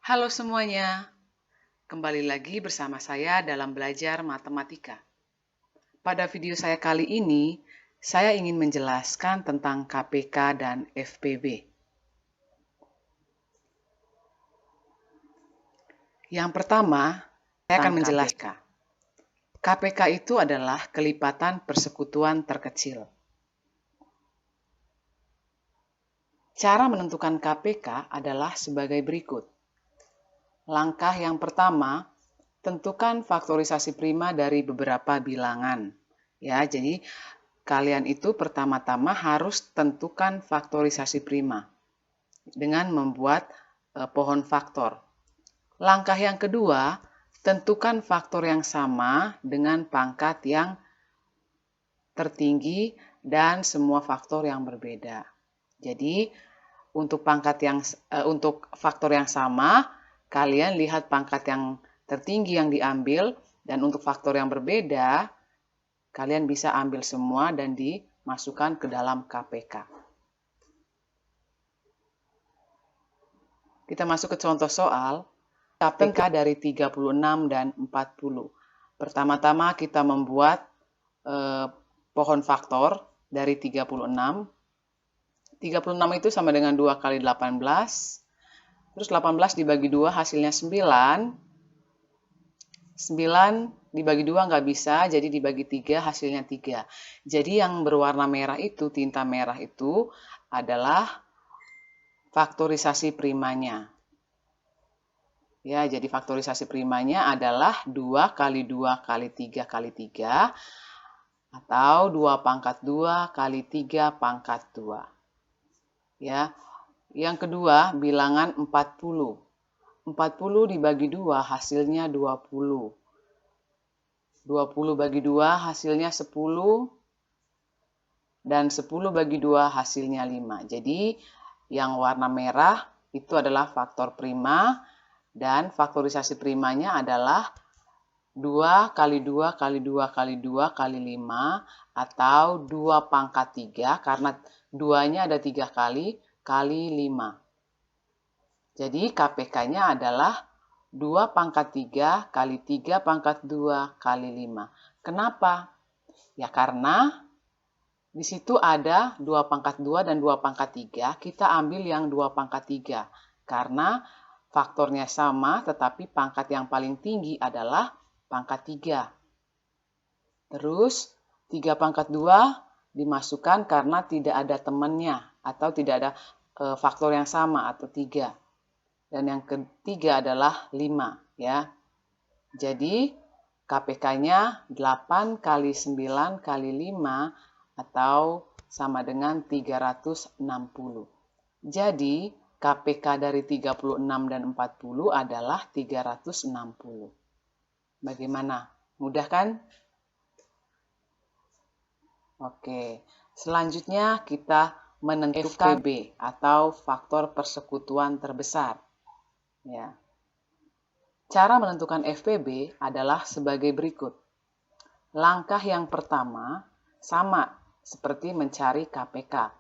Halo semuanya, kembali lagi bersama saya dalam belajar matematika. Pada video saya kali ini, saya ingin menjelaskan tentang KPK dan FPB. Yang pertama, saya akan menjelaskan. KPK itu adalah kelipatan persekutuan terkecil. Cara menentukan KPK adalah sebagai berikut. Langkah yang pertama, tentukan faktorisasi prima dari beberapa bilangan. Ya, jadi kalian itu pertama-tama harus tentukan faktorisasi prima dengan membuat pohon faktor. Langkah yang kedua, tentukan faktor yang sama dengan pangkat yang tertinggi dan semua faktor yang berbeda. Jadi, untuk faktor yang sama, kalian lihat pangkat yang tertinggi yang diambil, dan untuk faktor yang berbeda, kalian bisa ambil semua dan dimasukkan ke dalam KPK. Kita masuk ke contoh soal. KPK dari 36 dan 40. Pertama-tama kita membuat pohon faktor dari 36. 36 itu sama dengan 2 kali 18. Terus 18 dibagi 2 hasilnya 9. 9 dibagi 2 nggak bisa, jadi dibagi 3 hasilnya 3. Jadi yang berwarna merah itu, tinta merah itu adalah faktorisasi primanya. Ya, jadi faktorisasi primanya adalah 2 kali 2 kali 3 kali 3 atau 2 pangkat 2 kali 3 pangkat 2. Ya. Yang kedua, bilangan 40. 40 dibagi 2 hasilnya 20. 20 bagi 2 hasilnya 10. Dan 10 bagi 2 hasilnya 5. Jadi yang warna merah itu adalah faktor prima. Dan faktorisasi primanya adalah 2 kali 2 kali 2 kali 2 kali 5 atau 2 pangkat 3 karena 2-nya ada 3 kali 5. Jadi KPK-nya adalah 2 pangkat 3 kali 3 pangkat 2 kali 5. Kenapa? Ya karena di situ ada 2 pangkat 2 dan 2 pangkat 3, kita ambil yang 2 pangkat 3. Karena faktornya sama, tetapi pangkat yang paling tinggi adalah pangkat 3. Terus 3 pangkat 2 dimasukkan karena tidak ada temannya, atau tidak ada faktor yang sama atau 3. Dan yang ketiga adalah 5. Ya. Jadi KPK-nya 8 kali 9 kali 5 atau sama dengan 360. Jadi KPK dari 36 dan 40 adalah 360. Bagaimana? Mudah kan? Oke. Selanjutnya kita menentukan FPB atau faktor persekutuan terbesar. Ya. Cara menentukan FPB adalah sebagai berikut. Langkah yang pertama sama seperti mencari KPK,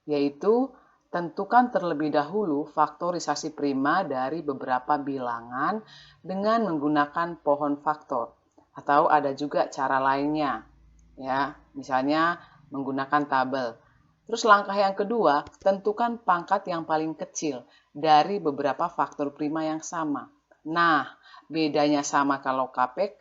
yaitu tentukan terlebih dahulu faktorisasi prima dari beberapa bilangan dengan menggunakan pohon faktor. Atau ada juga cara lainnya, ya, misalnya menggunakan tabel. Terus langkah yang kedua, tentukan pangkat yang paling kecil dari beberapa faktor prima yang sama. Nah, bedanya sama kalau KPK,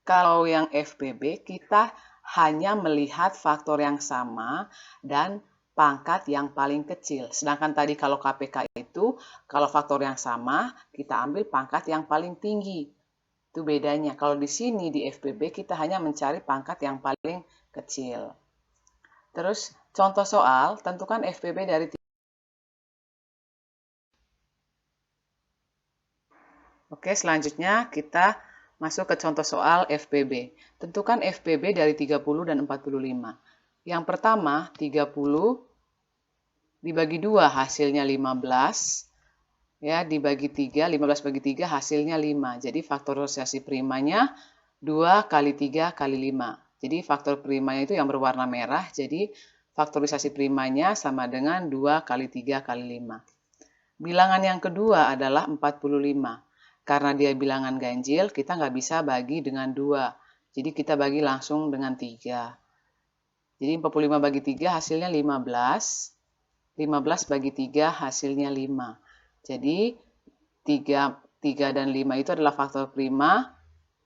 kalau yang FPB kita hanya melihat faktor yang sama dan pangkat yang paling kecil. Sedangkan tadi kalau KPK itu, kalau faktor yang sama, kita ambil pangkat yang paling tinggi. Itu bedanya. Kalau di sini di FPB kita hanya mencari pangkat yang paling kecil. Terus contoh soal, tentukan FPB dari. Oke, selanjutnya kita masuk ke contoh soal FPB. Tentukan FPB dari 30 dan 45. Yang pertama, 30 dibagi 2 hasilnya 15. Ya, dibagi 3, 15 bagi 3 hasilnya 5. Jadi faktorisasi primanya 2 kali 3 kali 5. Jadi faktor primanya itu yang berwarna merah. Jadi faktorisasi primanya sama dengan 2 kali 3 kali 5. Bilangan yang kedua adalah 45. Karena dia bilangan ganjil, kita nggak bisa bagi dengan 2. Jadi kita bagi langsung dengan 3. Jadi 45 bagi 3 hasilnya 15. 15 bagi 3 hasilnya 5. Jadi 3 dan 5 itu adalah faktor prima.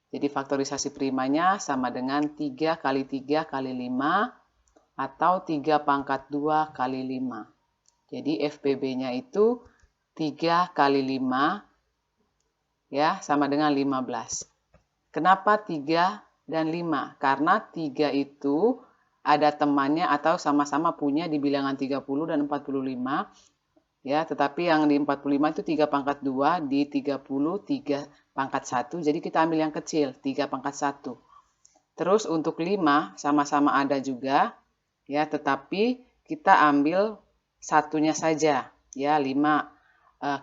Jadi faktorisasi primanya sama dengan 3 kali 3 kali 5 atau 3 pangkat 2 kali 5. Jadi FPB-nya itu 3 kali 5 ya sama dengan 15. Kenapa 3 dan 5? Karena 3 itu ada temannya atau sama-sama punya di bilangan 30 dan 45. Ya, tetapi yang di 45 itu 3 pangkat 2, di 30 3 pangkat 1. Jadi kita ambil yang kecil, 3 pangkat 1. Terus untuk 5 sama-sama ada juga, ya, tetapi kita ambil satunya saja. Ya, 5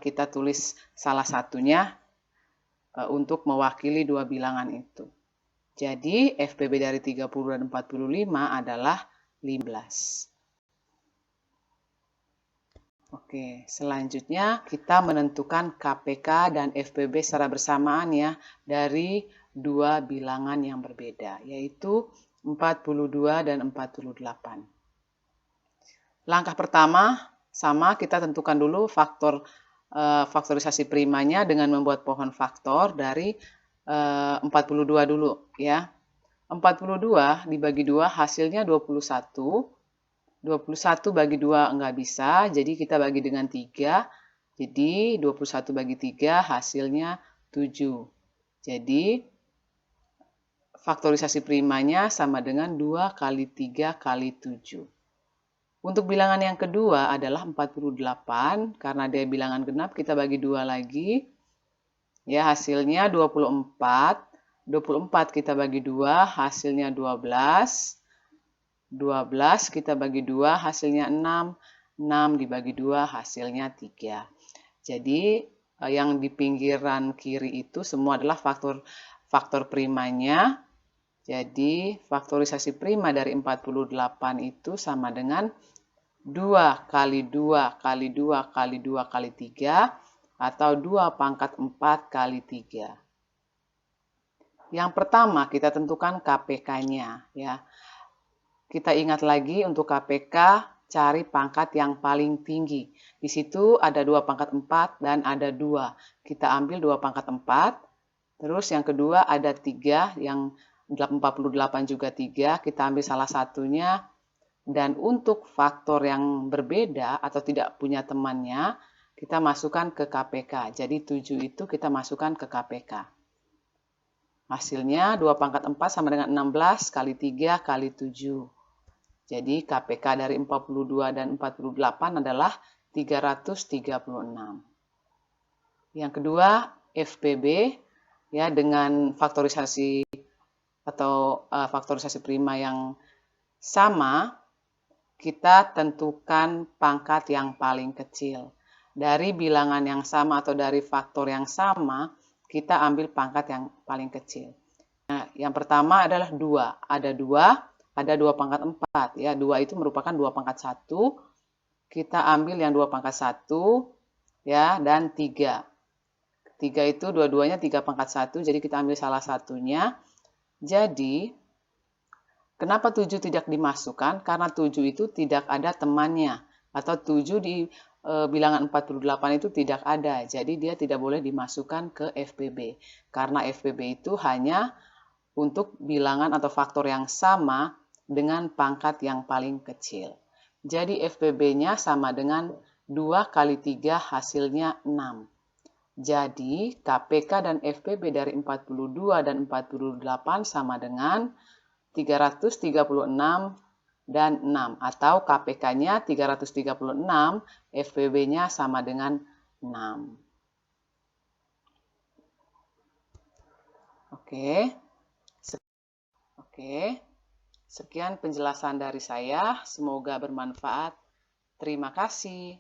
kita tulis salah satunya untuk mewakili dua bilangan itu. Jadi FPB dari 30 dan 45 adalah 15. Oke, selanjutnya kita menentukan KPK dan FPB secara bersamaan ya dari dua bilangan yang berbeda, yaitu 42 dan 48. Langkah pertama sama, kita tentukan dulu faktorisasi primanya dengan membuat pohon faktor dari 42 dulu ya. 42 dibagi 2 hasilnya 21. 21 bagi 2 enggak bisa, jadi kita bagi dengan 3. Jadi 21 bagi 3 hasilnya 7. Jadi faktorisasi primanya sama dengan 2 kali 3 kali 7. Untuk bilangan yang kedua adalah 48, karena dia bilangan genap kita bagi 2 lagi. Ya, hasilnya 24. 24 kita bagi 2, hasilnya 12. 12 kita bagi 2, hasilnya 6. 6 dibagi 2, hasilnya 3. Jadi, yang di pinggiran kiri itu semua adalah faktor primanya. Jadi, faktorisasi prima dari 48 itu sama dengan 2 kali 2 kali 2 kali 2 kali 3 atau 2 pangkat 4 kali 3. Yang pertama kita tentukan KPK-nya ya. Kita ingat lagi untuk KPK cari pangkat yang paling tinggi. Di situ ada 2 pangkat 4 dan ada 2. Kita ambil 2 pangkat 4. Terus yang kedua ada 3, yang 48 juga 3, kita ambil salah satunya. Dan untuk faktor yang berbeda atau tidak punya temannya, kita masukkan ke KPK. Jadi 7 itu kita masukkan ke KPK. Hasilnya 2 pangkat 4 sama dengan 16 kali 3 kali 7. Jadi KPK dari 42 dan 48 adalah 336. Yang kedua FPB ya dengan faktorisasi atau faktorisasi prima yang sama. Kita tentukan pangkat yang paling kecil. Dari bilangan yang sama atau dari faktor yang sama, kita ambil pangkat yang paling kecil. Nah, yang pertama adalah 2. Ada 2 pangkat 4. Ya, 2 itu merupakan 2 pangkat 1. Kita ambil yang 2 pangkat 1 ya, dan 3. 3 itu dua-duanya 3 pangkat 1, jadi kita ambil salah satunya. Jadi kenapa 7 tidak dimasukkan? Karena 7 itu tidak ada temannya. Atau 7 di bilangan 48 itu tidak ada. Jadi dia tidak boleh dimasukkan ke FPB. Karena FPB itu hanya untuk bilangan atau faktor yang sama dengan pangkat yang paling kecil. Jadi FPB-nya sama dengan 2 kali 3 hasilnya 6. Jadi KPK dan FPB dari 42 dan 48 sama dengan 336 dan 6 atau KPK-nya 336, FPB-nya sama dengan 6. Oke. Sekian penjelasan dari saya, semoga bermanfaat. Terima kasih.